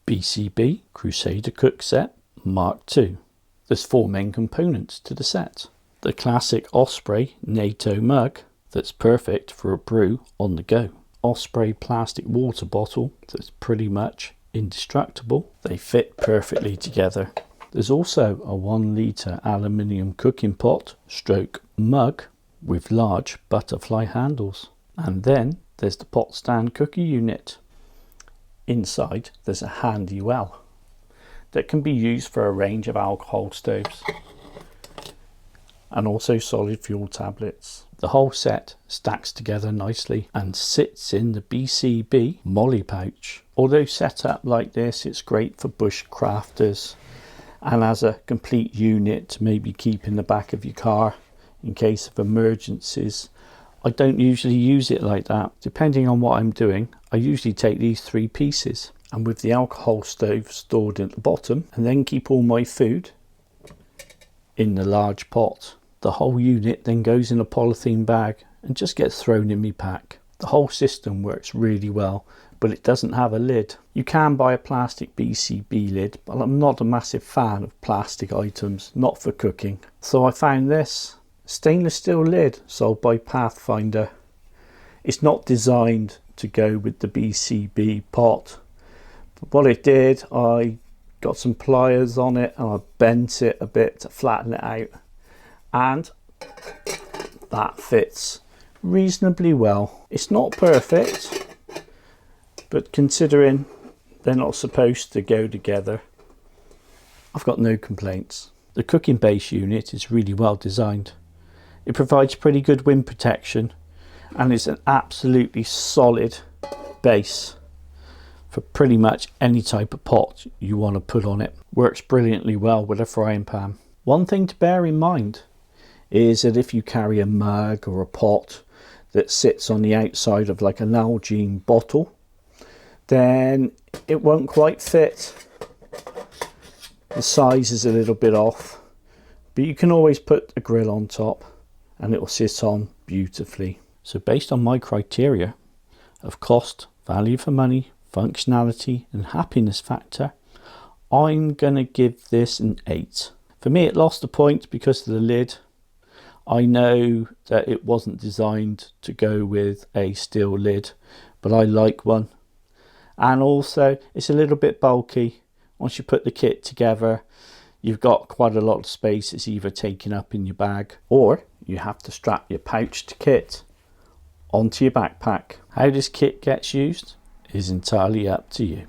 BCB Crusader Cookset MK2. There's 4 main components to the set. The classic Osprey NATO mug that's perfect for a brew on the go. Osprey plastic water bottle that's pretty much indestructible. They fit perfectly together. There's also a 1 litre aluminium cooking pot stroke mug with large butterfly handles. And then there's the pot stand cooker unit. Inside there's a handy well that can be used for a range of alcohol stoves and also solid fuel tablets. The whole set stacks together nicely and sits in the BCB molly pouch. Although set up like this, it's great for bush crafters and as a complete unit to maybe keep in the back of your car in case of emergencies. I don't usually use it like that. Depending on what I'm doing, I usually take these 3 pieces and with the alcohol stove stored at the bottom, and then keep all my food in the large pot. The whole unit then goes in a polythene bag and just gets thrown in my pack. The whole system works really well, but it doesn't have a lid. You can buy a plastic BCB lid, but I'm not a massive fan of plastic items, not for cooking. So I found this stainless steel lid sold by Pathfinder. It's not designed to go with the BCB pot, but what it did, I got some pliers on it and I bent it a bit to flatten it out, and that fits reasonably well. It's not perfect, but considering they're not supposed to go together, I've got no complaints. The cooking base unit is really well designed. It provides pretty good wind protection and it's an absolutely solid base for pretty much any type of pot you want to put on it. Works brilliantly well with a frying pan. One thing to bear in mind is that if you carry a mug or a pot that sits on the outside of like an Nalgene bottle, then it won't quite fit. The size is a little bit off, but you can always put a grill on top and it will sit on beautifully. So based on my criteria of cost, value for money, functionality and happiness factor, I'm gonna give this an 8. For me it lost a point because of the lid. I know that it wasn't designed to go with a steel lid, but I like one. And also it's a little bit bulky. Once you put the kit together, you've got quite a lot of space. It's either taken up in your bag or you have to strap your pouched kit onto your backpack. How this kit gets used is entirely up to you.